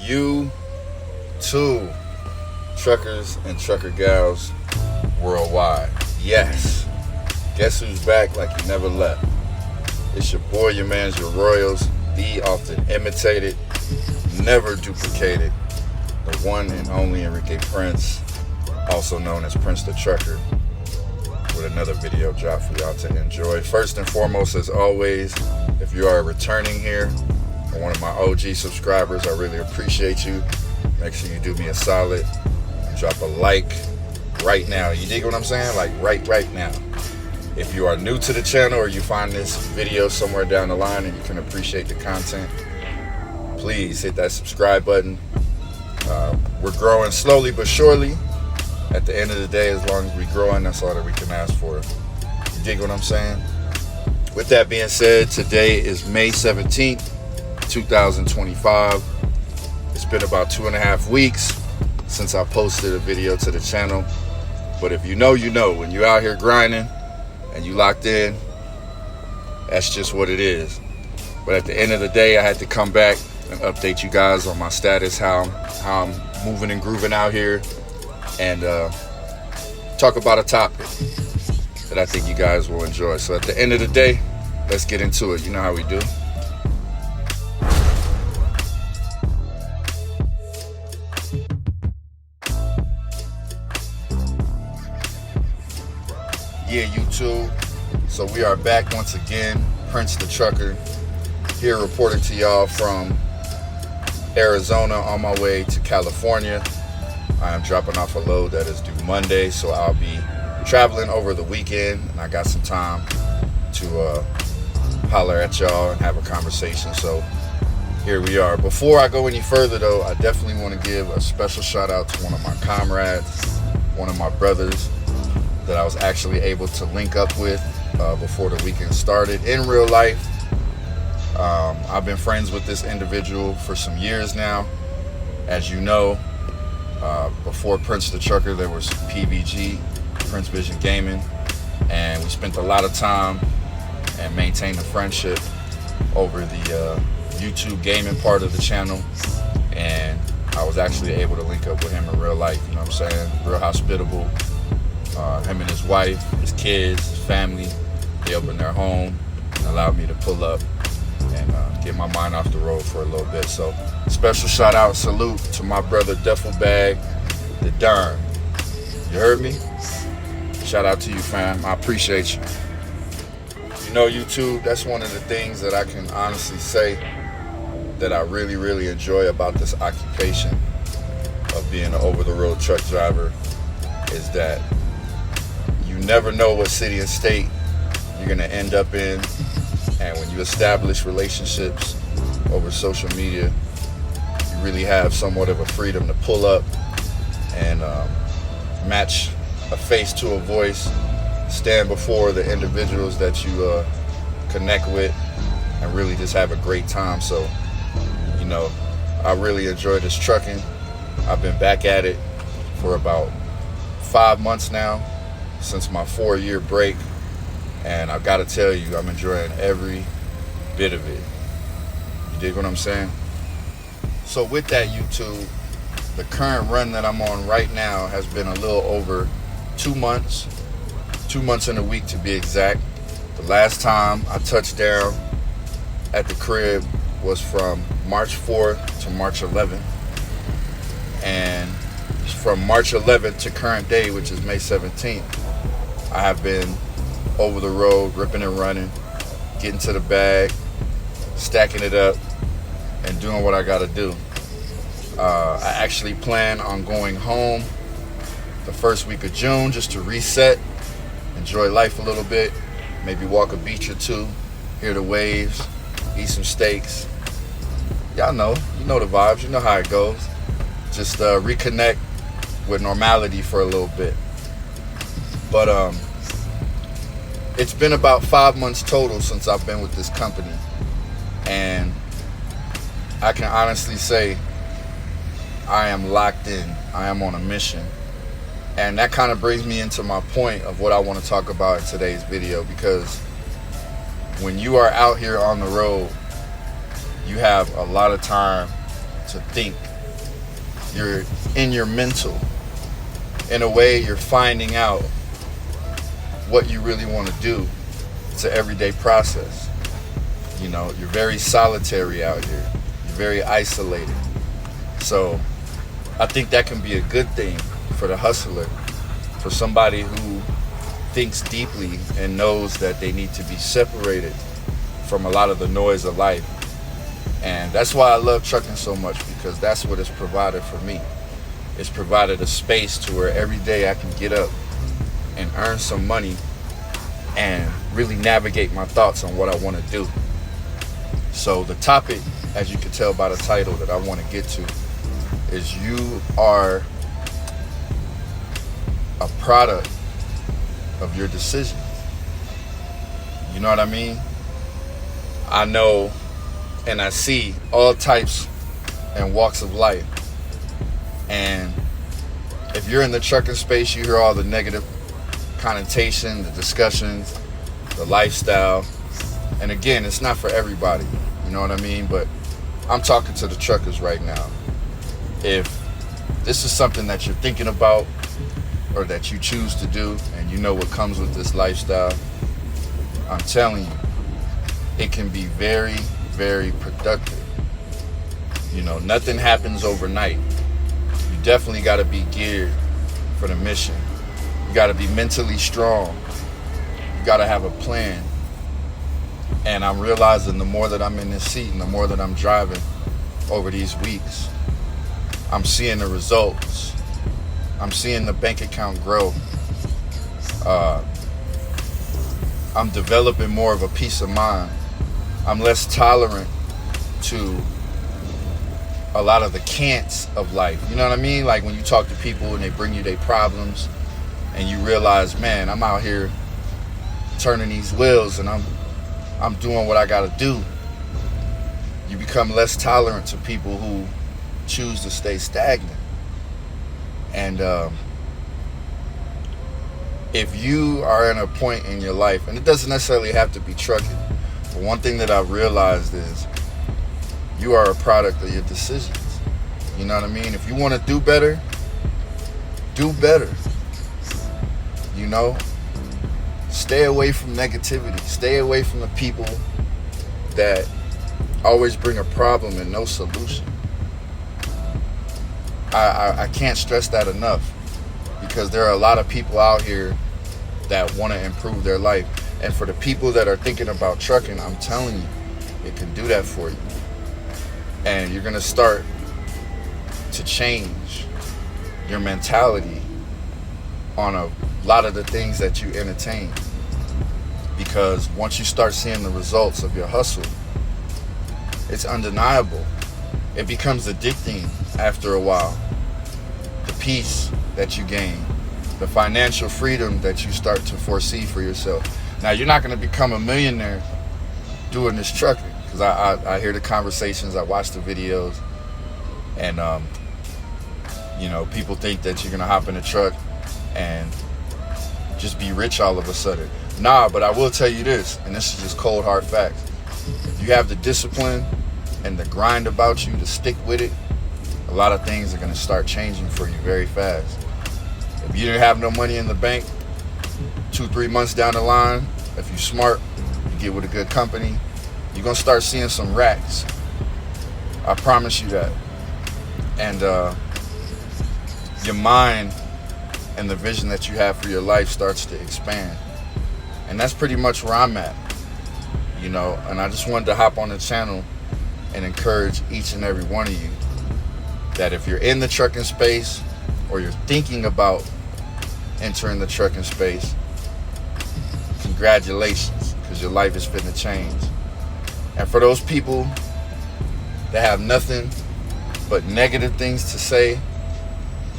You too, truckers and trucker gals worldwide. Yes, guess who's back like he never left? It's your boy, your man's, your Royals, the often imitated, never duplicated, the one and only Enrique Prince, also known as Prince the Trucker, with another video drop for y'all to enjoy. First and foremost, as always, if you are returning here or one of my OG subscribers, I really appreciate you. Make sure you do me a solid and drop a like right now. You dig what I'm saying? Like right now. If you are new to the channel or you find this video somewhere down the line and you can appreciate the content, please hit that subscribe button. We're growing slowly but surely. At the end of the day, as long as we're growing, that's all that we can ask for. You dig what I'm saying? With that being said, today is May 17th, 2025. It's been about 2.5 weeks since I posted a video to the channel. But if you know, you know. When you're out here grinding and you locked in, that's just what it is. But at the end of the day, I had to come back and update you guys on my status, how I'm moving and grooving out here, and talk about a topic that I think you guys will enjoy. So at the end of the day, let's get into it. You know how we do. Yeah, YouTube. So we are back once again. Prince the Trucker here reporting to y'all from Arizona on my way to California. I am dropping off a load that is due Monday, so I'll be traveling over the weekend, and I got some time to holler at y'all and have a conversation. So here we are. Before I go any further though, I definitely want to give a special shout out to one of my comrades, one of my brothers that I was actually able to link up with before the weekend started in real life. I've been friends with this individual for some years now. As you know, before Prince the Trucker, there was PVG, Prince Vision Gaming, and we spent a lot of time and maintained a friendship over the YouTube gaming part of the channel. And I was actually able to link up with him in real life, you know what I'm saying? Real hospitable. Him and his wife, his kids, his family, they opened their home and allowed me to pull up and get my mind off the road for a little bit. So special shout out, salute to my brother Duffel Bag, the Darn. You heard me? Shout out to you, fam. I appreciate you. You know, YouTube, that's one of the things that I can honestly say that I really, really enjoy about this occupation of being an over-the-road truck driver, is that you never know what city and state you're gonna end up in. And when you establish relationships over social media, you really have somewhat of a freedom to pull up and match a face to a voice, stand before the individuals that you connect with, and really just have a great time. So, you know, I really enjoy this trucking. I've been back at it for about 5 months now, since my 4-year break, and I've got to tell you, I'm enjoying every bit of it. You dig what I'm saying? So with that, YouTube, the current run that I'm on right now has been a little over 2 months, 2 months and a week to be exact. The last time I touched down at the crib was from March 4th to March 11th, and from March 11th to current day, which is May 17th, I have been over the road, ripping and running, getting to the bag, stacking it up, and doing what I gotta do. I actually plan on going home the first week of June just to reset, enjoy life a little bit, maybe walk a beach or two, hear the waves, eat some steaks. Y'all know, you know the vibes, you know how it goes. Just reconnect with normality for a little bit. But it's been about 5 months total since I've been with this company, and I can honestly say I am locked in. I am on a mission. And that kind of brings me into my point of what I want to talk about in today's video, because when you are out here on the road, you have a lot of time to think You're in your mental. In a way, you're finding out what you really want to do. It's an everyday process. You know, you're very solitary out here. You're very isolated. So I think that can be a good thing for the hustler, for somebody who thinks deeply and knows that they need to be separated from a lot of the noise of life. And that's why I love trucking so much, because that's what it's provided for me. It's provided a space to where every day I can get up and earn some money and really navigate my thoughts on what I want to do. So the topic, as you can tell by the title, that I want to get to is you are a product of your decisions. You know what I mean? I know and I see all types and walks of life. And if you're in the trucking space, you hear all the negative connotation, the discussions, the lifestyle. And again, it's not for everybody. You know what I mean? But I'm talking to the truckers right now. If this is something that you're thinking about or that you choose to do, and you know what comes with this lifestyle, I'm telling you, it can be very, very productive. You know, nothing happens overnight. You definitely got to be geared for the mission. You got to be mentally strong. You got to have a plan. And I'm realizing the more that I'm in this seat and the more that I'm driving over these weeks, I'm seeing the results. I'm seeing the bank account grow. I'm developing more of a peace of mind. I'm less tolerant to a lot of the can'ts of life. You know what I mean? Like when you talk to people and they bring you their problems and you realize, man, I'm out here turning these wheels and I'm doing what I gotta do. You become less tolerant to people who choose to stay stagnant. And if you are in a point in your life, and it doesn't necessarily have to be trucking, but one thing that I've realized is you are a product of your decisions. You know what I mean? If you want to do better, do better. You know? Stay away from negativity. Stay away from the people that always bring a problem and no solution. I can't stress that enough, because there are a lot of people out here that want to improve their life. And for the people that are thinking about trucking, I'm telling you, it can do that for you. And you're going to start to change your mentality on a lot of the things that you entertain. Because once you start seeing the results of your hustle, it's undeniable. It becomes addicting after a while. The peace that you gain, the financial freedom that you start to foresee for yourself. Now, you're not going to become a millionaire doing this trucking, because I hear the conversations, I watch the videos, and you know, people think that you're going to hop in a truck and just be rich all of a sudden. Nah, but I will tell you this, and this is just cold hard facts. If you have the discipline and the grind about you to stick with it, a lot of things are going to start changing for you very fast. If you didn't have no money in the bank, 2-3 months down the line, if you're smart, you get with a good company, you're going to start seeing some racks. I promise you that. And your mind and the vision that you have for your life starts to expand. And that's pretty much where I'm at. You know, and I just wanted to hop on the channel and encourage each and every one of you that if you're in the trucking space or you're thinking about entering the trucking space, congratulations, because your life is finna change. And for those people that have nothing but negative things to say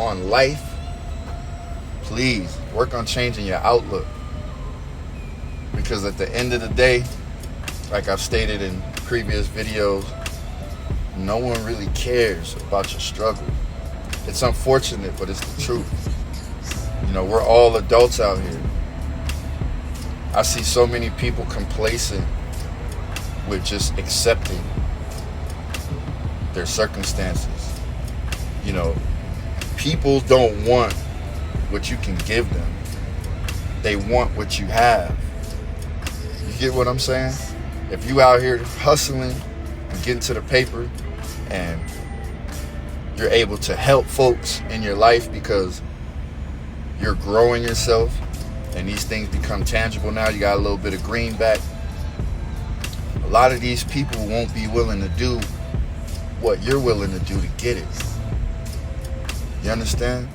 on life, please work on changing your outlook. Because at the end of the day, like I've stated in previous videos, no one really cares about your struggle. It's unfortunate, but it's the truth. You know, we're all adults out here. I see so many people complacent with just accepting their circumstances. You know, people don't want what you can give them. They want what you have. You get what I'm saying? If you out here hustling and getting to the paper and you're able to help folks in your life because you're growing yourself and these things become tangible now, you got a little bit of greenback. A lot of these people won't be willing to do what you're willing to do to get it. You understand?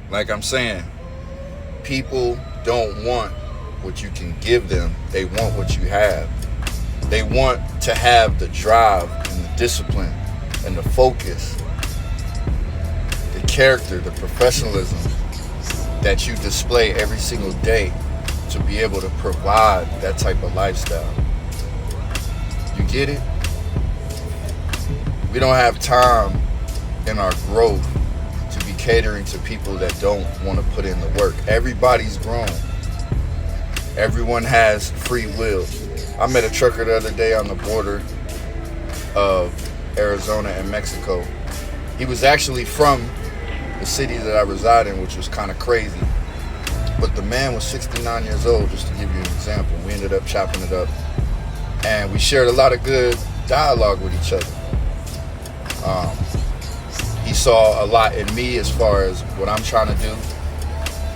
Like I'm saying, people don't want what you can give them. They want what you have. They want to have the drive and the discipline and the focus, the character, the professionalism that you display every single day to be able to provide that type of lifestyle. You get it? We don't have time in our growth to be catering to people that don't want to put in the work. Everybody's grown. Everyone has free will. I met a trucker the other day on the border of Arizona and Mexico. He was actually from the city that I reside in, which was kind of crazy. But the man was 69 years old, just to give you an example. We ended up chopping it up. And we shared a lot of good dialogue with each other. He saw a lot in me as far as what I'm trying to do.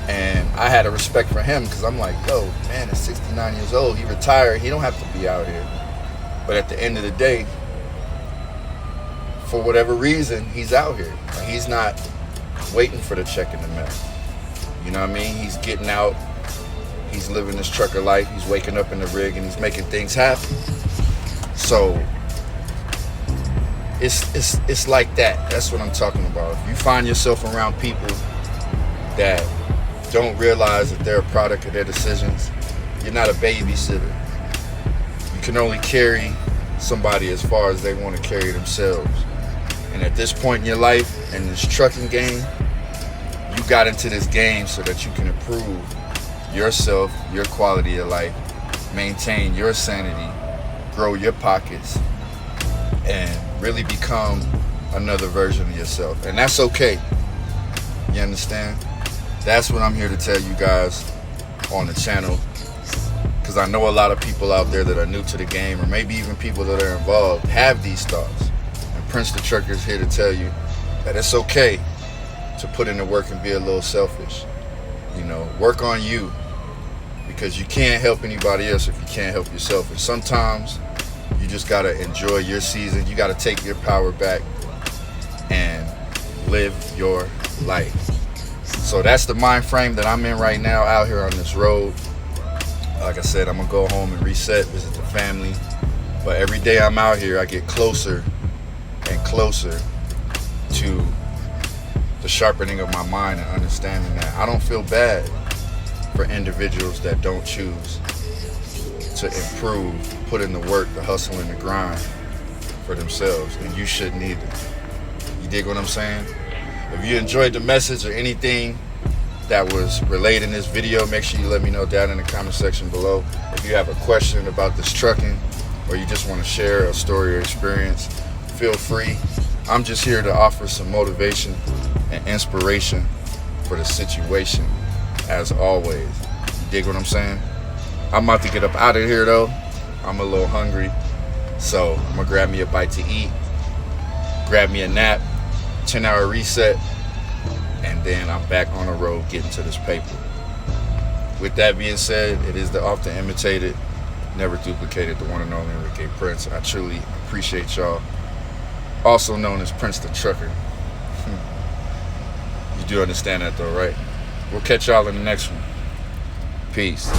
And I had a respect for him because I'm like, yo, man, at 69 years old, he retired. He don't have to be out here. But at the end of the day, for whatever reason, he's out here. He's not waiting for the check in the mail. You know what I mean? He's getting out. He's living this trucker life. He's waking up in the rig and he's making things happen. So it's like that. That's what I'm talking about. If you find yourself around people that don't realize that they're a product of their decisions, you're not a babysitter. You can only carry somebody as far as they want to carry themselves. And at this point in your life, in this trucking game, you got into this game so that you can improve yourself, your quality of life, maintain your sanity, grow your pockets, and really become another version of yourself. And that's okay. You understand? That's what I'm here to tell you guys on the channel, because I know a lot of people out there that are new to the game, or maybe even people that are involved, have these thoughts. And Prince the Trucker is here to tell you that it's okay to put in the work and be a little selfish. You know, work on you, because you can't help anybody else if you can't help yourself. And sometimes you just gotta enjoy your season. You gotta take your power back and live your life. So that's the mind frame that I'm in right now out here on this road. Like I said, I'm gonna go home and reset, visit the family. But every day I'm out here, I get closer and closer to the sharpening of my mind and understanding that I don't feel bad for individuals that don't choose to improve, put in the work, the hustle and the grind for themselves. And you shouldn't either. You dig what I'm saying? If you enjoyed the message or anything that was relayed in this video, make sure you let me know down in the comment section below. If you have a question about this trucking, or you just want to share a story or experience, feel free. I'm just here to offer some motivation and inspiration for the situation, as always. You dig what I'm saying? I'm about to get up out of here though. I'm a little hungry, so I'm gonna grab me a bite to eat, grab me a nap, 10-hour reset, and then I'm back on the road getting to this paper. With that being said, it is the often imitated, never duplicated, the one and only Enrique Prince. I truly appreciate y'all. Also known as Prince the Trucker. You do understand that though, right? We'll catch y'all in the next one. Peace.